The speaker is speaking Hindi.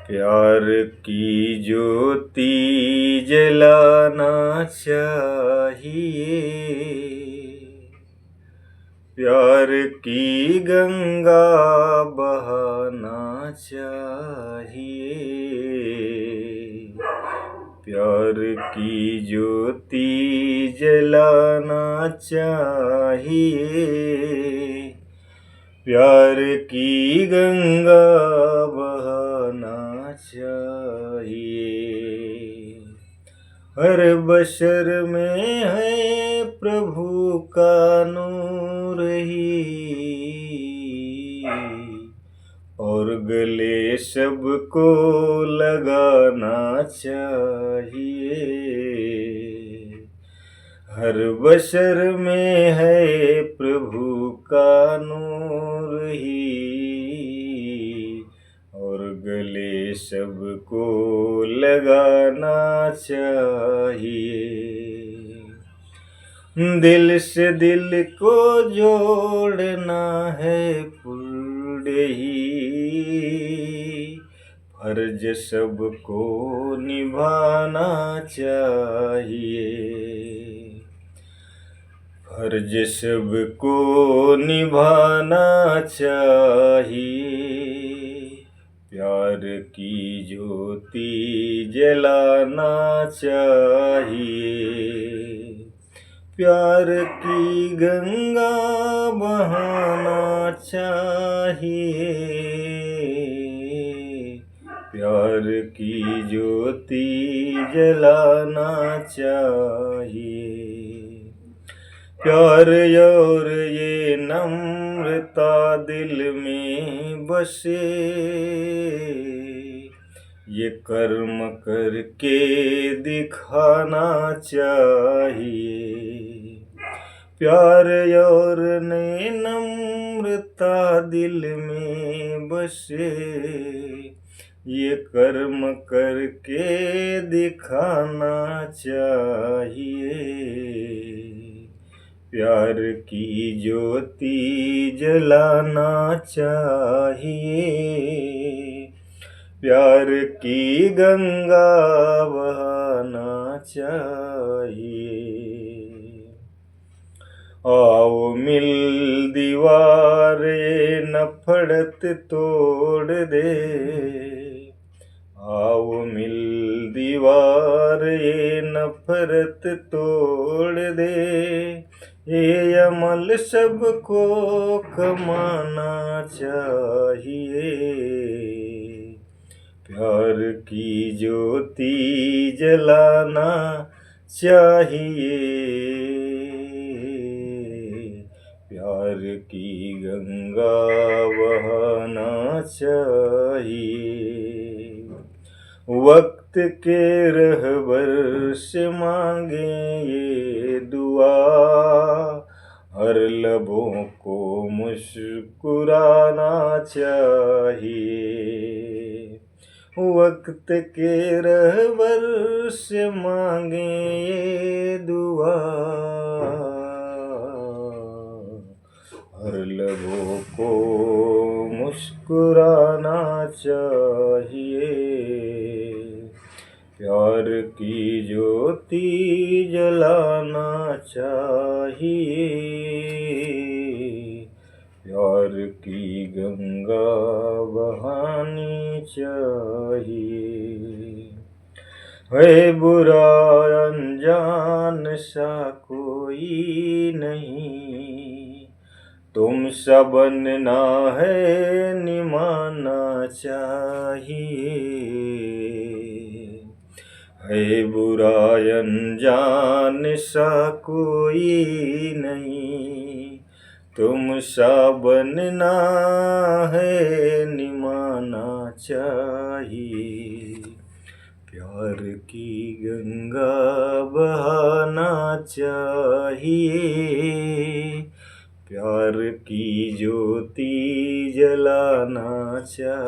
प्यार की ज्योति जलाना चाहिए, प्यार की गंगा बहाना चाहिए, प्यार की ज्योति जलाना चाहिए, प्यार की गंगा बहाना चाहिए। हर बशर में है प्रभु का नूर ही, और गले सबको लगाना चाहिए। हर बशर में है प्रभु का नूर ही, और गले सबको लगाना चाहिए। दिल से दिल को जोड़ना है पुरडेही, फर्ज सबको निभाना चाहिए। फर्ज सबको निभाना चाहिए, प्यार की ज्योति जलाना चाहिए, प्यार की गंगा बहाना चाहिए, प्यार की ज्योति जलाना चाहिए। प्यार और ये नम्रता दिल में बसे, ये कर्म करके दिखाना चाहिए। प्यार और ने नम्रता दिल में बसे, ये कर्म करके दिखाना चाहिए। प्यार की ज्योति जलाना चाहिए, प्यार की गंगा बहाना चाहिए। आओ मिल दीवार ये नफरत तोड़ दे, आओ मिल दीवार ये नफरत तोड़ दे, ये अमल सबको कमाना चाहिए। प्यार की ज्योति जलाना चाहिए, प्यार की गंगा बहाना चाहिए। वक्त के रहबर से मांगे ये दुआ, हर लबों को मुस्कुराना चाहिए। वक्त के रहबर से मांगे ये दुआ, हर लबों को मुस्कुराना चाहिए। प्यार की ज्योति जलाना चाहिए, प्यार की गंगा बहानी चाहिए। है बुरा अनजान सा कोई नहीं, तुम सा बनना है निभाना चाहिए। है बुरा अनजान सा कोई नहीं, तुम सा बनना है निभाना चाहिए। प्यार की गंगा बहाना चाहिए, प्यार की ज्योति जलाना चाहिए।